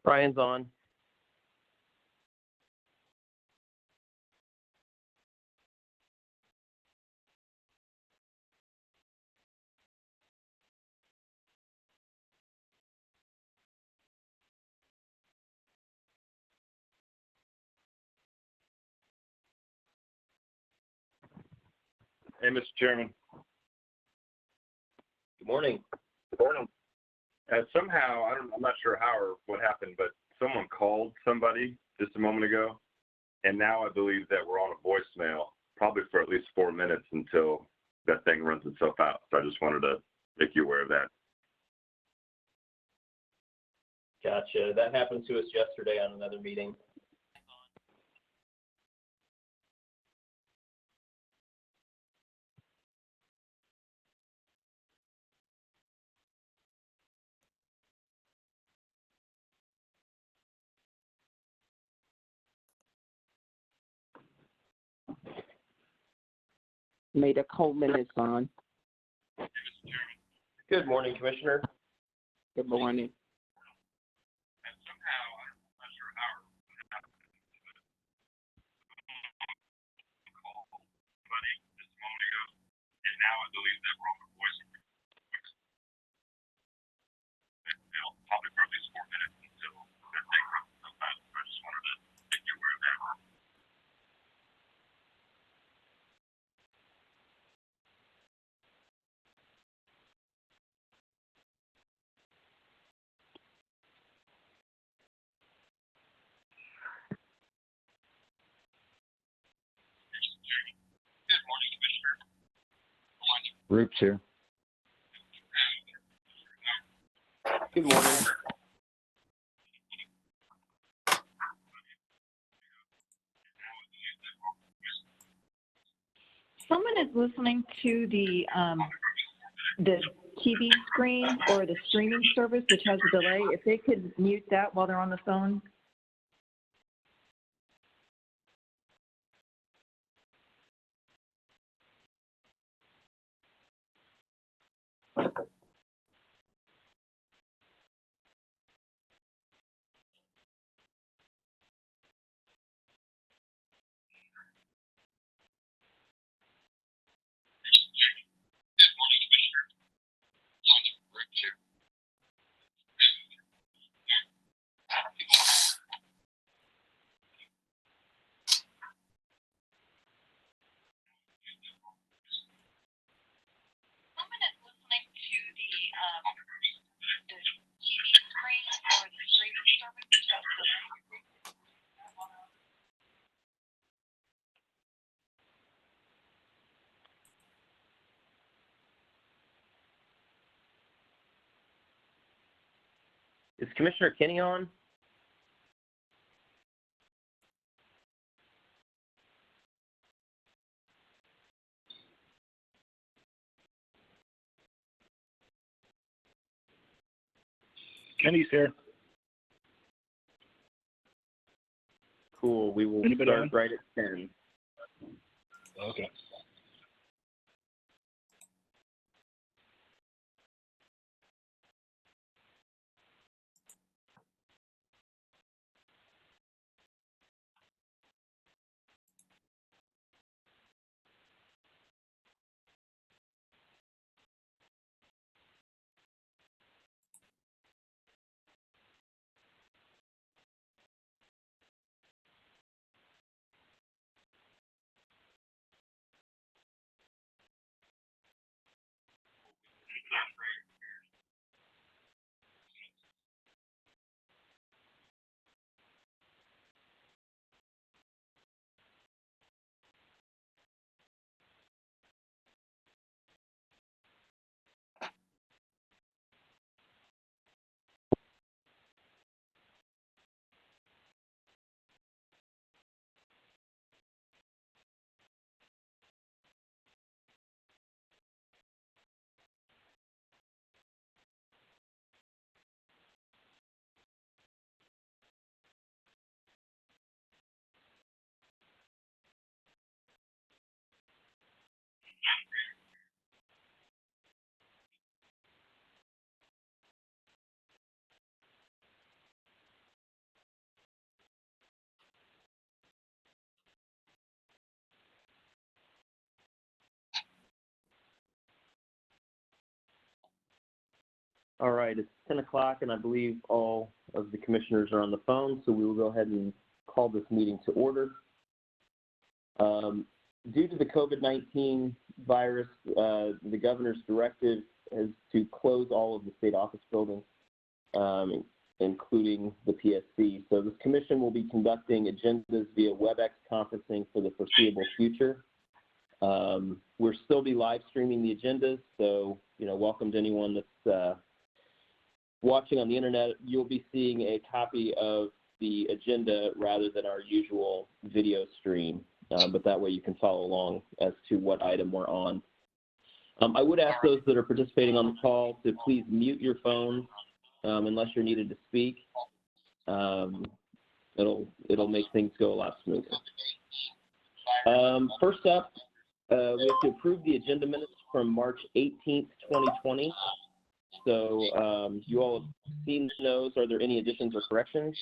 Brian's on. Hey, Mr. Chairman. Good morning. Good morning. Somehow, I'm not sure how or what happened, but someone called somebody just a moment ago, and now I believe that we're on a voicemail, probably for at least 4 minutes until that thing runs itself out. So I just wanted to make you aware of that. Gotcha. That happened to us yesterday on another meeting. Maida Coleman is on. Good morning, Commissioner. Good morning. And now I believe that we're on the voicemail. Probably for at least 4 minutes until that thing runs itself out. So I just wanted to make you aware of that. Good morning, Commissioner. Roop's here. Good morning. Someone is listening to the TV screen or the streaming service, which has a delay. If they could mute that while they're on the phone. Someone is listening to the TV screen or the streaming service, which has a delay. Is Commissioner Kenny on? Kenny's here. Cool. We will Anybody start on? right at 10. Okay. All right, it's 10 o'clock, and I believe all of the commissioners are on the phone, so we will go ahead and call this meeting to order. Due to the COVID-19 virus, the governor's directive is to close all of the state office buildings, including the PSC. So this commission will be conducting agendas via WebEx conferencing for the foreseeable future. We'll still be live streaming the agendas, so welcome to anyone that's watching on the internet. You'll be seeing a copy of the agenda rather than our usual video stream, but that way you can follow along as to what item we're on. I would ask those that are participating on the call to please mute your phone unless you're needed to speak. It'll make things go a lot smoother. First up, we have to approve the agenda minutes from March 18th, 2020. So you all have seen those. Are there any additions or corrections?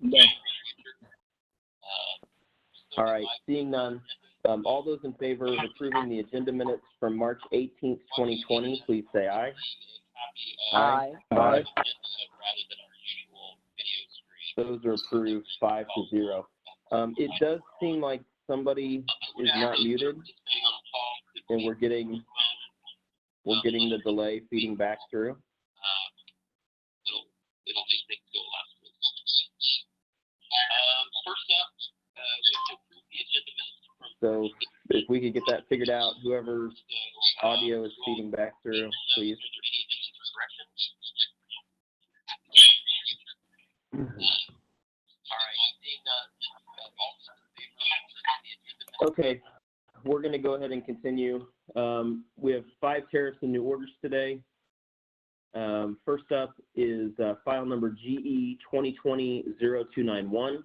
No. All right, seeing none. All those in favor of approving the agenda minutes from March 18th, 2020, please say aye. Aye. Aye. Those are approved 5-0. It does seem like somebody is not muted, and we're getting the delay feeding back through. It'll make things go a lot smoother. First up, we have to approve the agenda minutes from. So if we could get that figured out, whoever's audio is feeding back through, please. Okay, we're going to go ahead and continue. We have 5 tariffs and new orders today. First up is file number GE 2020-0291.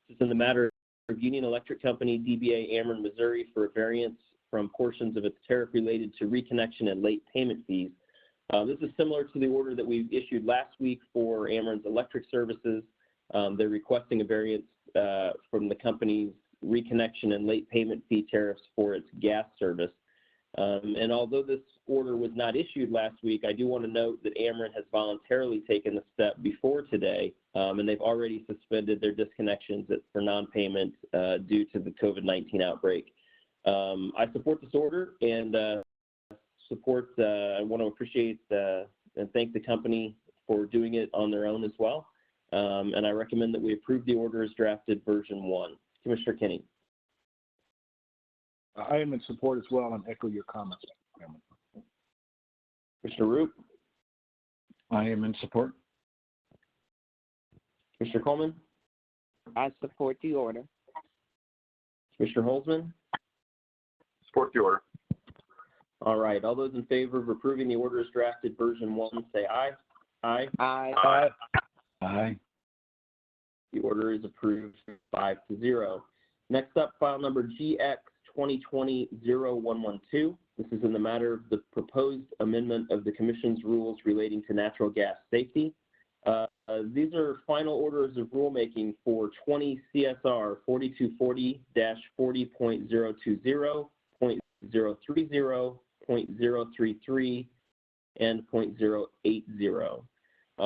This is in the matter of Union Electric Company, DBA Ameren, Missouri, for a variance from portions of its tariff related to reconnection and late payment fees. This is similar to the order that we issued last week for Ameren's electric services. They're requesting a variance from the company's reconnection and late payment fee tariffs for its gas service. And although this order was not issued last week, I do want to note that Ameren has voluntarily taken the step before today, and they've already suspended their disconnections for non-payment due to the COVID-19 outbreak. I support this order and I want to appreciate and thank the company for doing it on their own as well. And I recommend that we approve the order as drafted, version 1. Commissioner Kinney. I am in support as well and echo your comments, Chairman. Commissioner Root. I am in support. Commissioner Coleman. I support the order. Commissioner Holzman. Support the order. All right. All those in favor of approving the order as drafted, version 1, say aye. Aye. Aye. Aye. Aye. The order is approved 5-0. Next up, file number GX 2020-0112. This is in the matter of the proposed amendment of the Commission's rules relating to natural gas safety. These are final orders of rulemaking for 20 CSR 4240-40.020, .030, .033, and .080.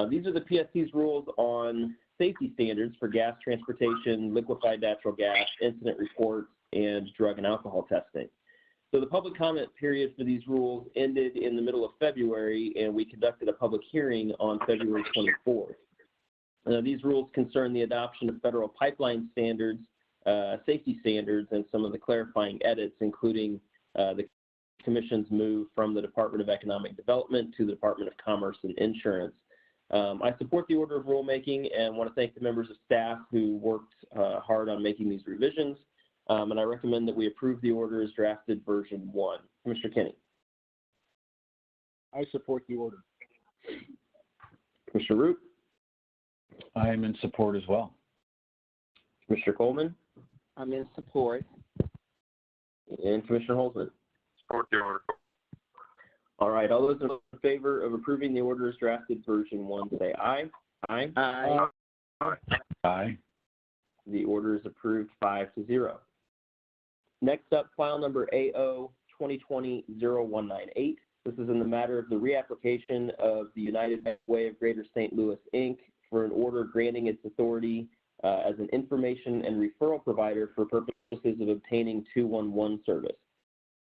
These are the PSC's rules on safety standards for gas transportation, liquefied natural gas, incident reports, and drug and alcohol testing. So the public comment period for these rules ended in the middle of February, and we conducted a public hearing on February 24th. These rules concern the adoption of federal pipeline standards, safety standards, and some of the clarifying edits, including the Commission's move from the Department of Economic Development to the Department of Commerce and Insurance. I support the order of rulemaking and want to thank the members of staff who worked hard on making these revisions. And I recommend that we approve the order as drafted, version 1. Commissioner Kinney. I support the order. Commissioner Root. I am in support as well. Commissioner Coleman. I'm in support. And Commissioner Holzman. Support the order. All right. All those in favor of approving the order as drafted, version 1, say aye. Aye. Aye. Aye. The order is approved 5-0. Next up, file number AO 2020-0198. This is in the matter of the reapplication of the United Way of Greater St. Louis, Inc. for an order granting its authority as an information and referral provider for purposes of obtaining 211 service.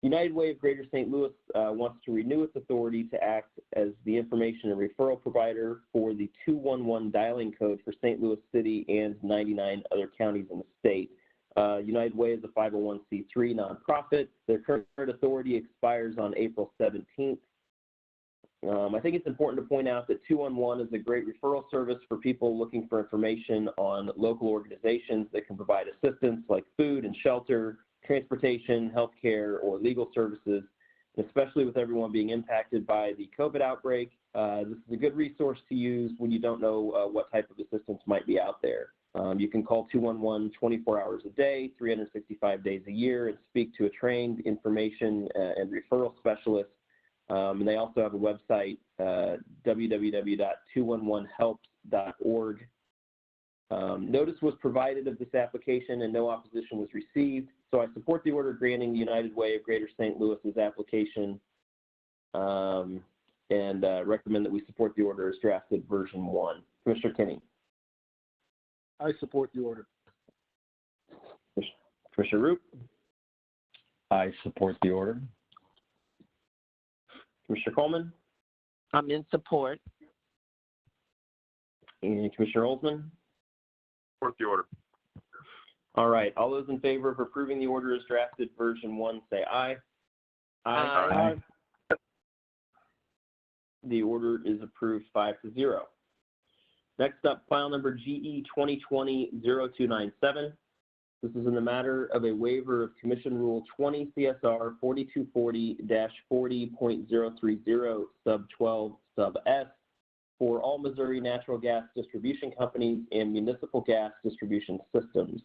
United Way of Greater St. Louis wants to renew its authority to act as the information and referral provider for the 211 dialing code for St. Louis City and 99 other counties in the state. United Way is a 501c3 nonprofit. Their current authority expires on April 17th. I think it's important to point out that 211 is a great referral service for people looking for information on local organizations that can provide assistance like food and shelter, transportation, healthcare, or legal services, and especially with everyone being impacted by the COVID outbreak. This is a good resource to use when you don't know what type of assistance might be out there. You can call 211 24 hours a day, 365 days a year, and speak to a trained information and referral specialist. And they also have a website, www.211helps.org. Notice was provided of this application and no opposition was received. So I support the order granting the United Way of Greater St. Louis's application and recommend that we support the order as drafted version 1. Commissioner Kinney. I support the order. Commissioner Roop. I support the order. Commissioner Coleman. I'm in support. And Commissioner Oldsman. Support the order. All right. All those in favor of approving the order as drafted version 1, say aye. Aye. The order is approved 5-0. Next up, file number GE 2020-0297. This is in the matter of a waiver of Commission Rule 20 CSR 4240-40.030 sub 12 sub S for all Missouri natural gas distribution companies and municipal gas distribution systems.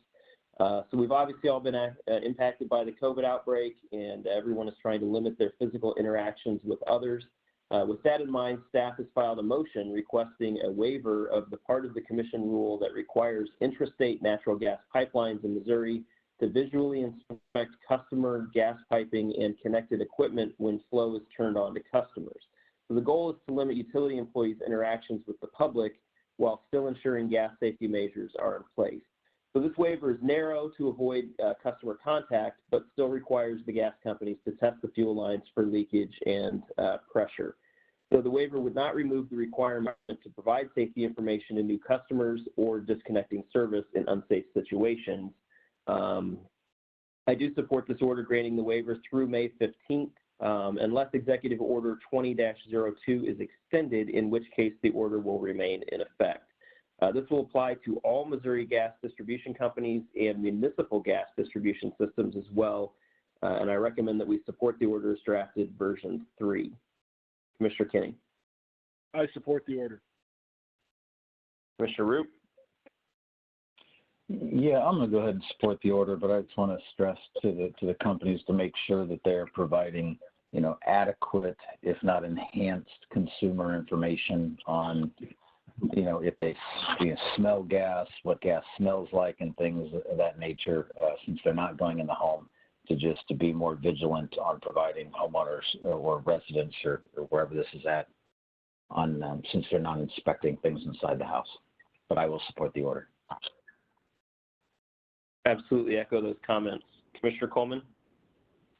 So we've obviously all been impacted by the COVID outbreak, and everyone is trying to limit their physical interactions with others. With that in mind, staff has filed a motion requesting a waiver of the part of the Commission rule that requires intrastate natural gas pipelines in Missouri to visually inspect customer gas piping and connected equipment when flow is turned on to customers. So the goal is to limit utility employees' interactions with the public while still ensuring gas safety measures are in place. So this waiver is narrow to avoid customer contact, but still requires the gas companies to test the fuel lines for leakage and pressure. So the waiver would not remove the requirement to provide safety information to new customers or disconnecting service in unsafe situations. I do support this order granting the waiver through May 15th, unless Executive Order 20-02 is extended, in which case the order will remain in effect. This will apply to all Missouri gas distribution companies and municipal gas distribution systems as well, and I recommend that we support the order as drafted version 3. Commissioner Kinney. I support the order. Commissioner Roop. Yeah, I'm going to go ahead and support the order, but I just want to stress to the companies to make sure that they're providing, adequate, if not enhanced, consumer information on, if they smell gas, what gas smells like, and things of that nature, since they're not going in the home, to be more vigilant on providing homeowners or residents or wherever this is at on since they're not inspecting things inside the house. But I will support the order. Absolutely echo those comments. Commissioner Coleman.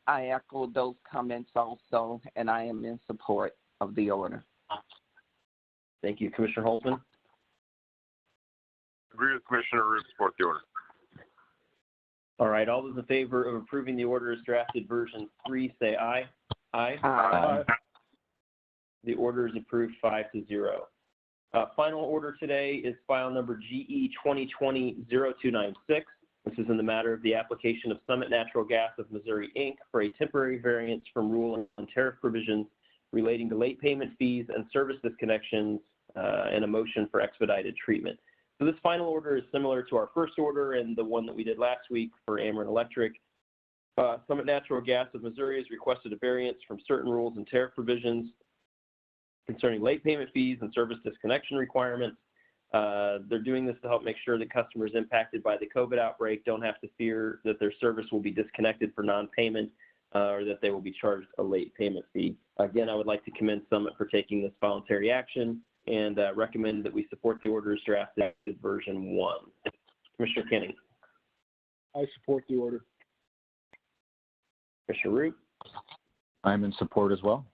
I echo those comments also, and I am in support of the order. Thank you. Commissioner Holtzman. Agree with Commissioner Roop, support the order. All right, all those in favor of approving the order as drafted version 3, say aye. Aye. Aye. The order is approved 5-0. Final order today is file number GE 2020-0296. This is in the matter of the application of Summit Natural Gas of Missouri, Inc. for a temporary variance from rule and tariff provisions relating to late payment fees and service disconnections and a motion for expedited treatment. So this final order is similar to our first order and the one that we did last week for Ameren Electric. Summit Natural Gas of Missouri has requested a variance from certain rules and tariff provisions concerning late payment fees and service disconnection requirements. They're doing this to help make sure that customers impacted by the COVID outbreak don't have to fear that their service will be disconnected for non-payment. or that they will be charged a late payment fee. Again, I would like to commend Summit for taking this voluntary action and recommend that we support the orders drafted version 1. Commissioner Kenny. I support the order. Commissioner Root. I'm in support as well.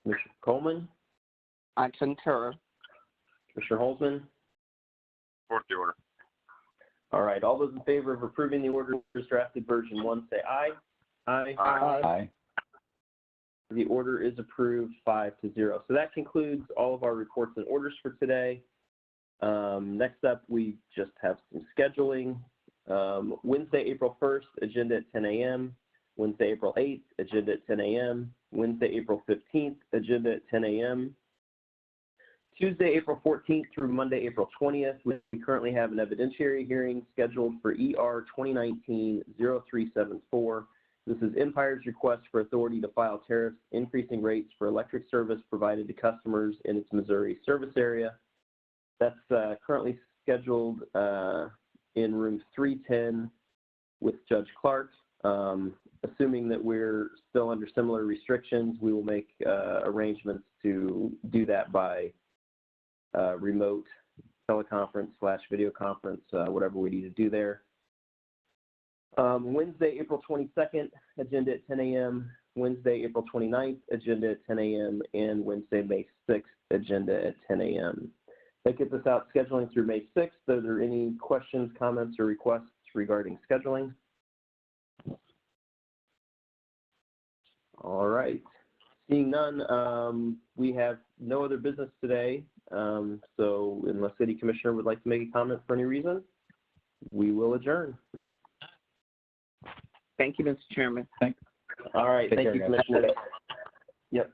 Commissioner Coleman. I concur. Commissioner Holzman. Support the order. All right, all those in favor of approving the orders drafted version 1, say aye. Aye. Aye. The order is approved 5-0. So that concludes all of our reports and orders for today. Next up, we just have some scheduling. Wednesday, April 1st, agenda at 10 a.m. Wednesday, April 8th, agenda at 10 a.m. Wednesday, April 15th, agenda at 10 a.m. Tuesday, April 14th through Monday, April 20th, we currently have an evidentiary hearing scheduled for ER 2019-0374. This is Empire's request for authority to file tariffs increasing rates for electric service provided to customers in its Missouri service area. That's currently scheduled in room 310 with Judge Clark. Assuming that we're still under similar restrictions, we will make arrangements to do that by remote teleconference / video conference, whatever we need to do there. Wednesday, April 22nd, agenda at 10 a.m. Wednesday, April 29th, agenda at 10 a.m. And Wednesday, May 6th, agenda at 10 a.m. That gets us out scheduling through May 6th. Are there any questions, comments, or requests regarding scheduling? All right. Seeing none, we have no other business today. So unless City Commissioner would like to make a comment for any reason, we will adjourn. Thank you, Mr. Chairman. All right. Take Thank care, you, guys. Commissioner. Yep.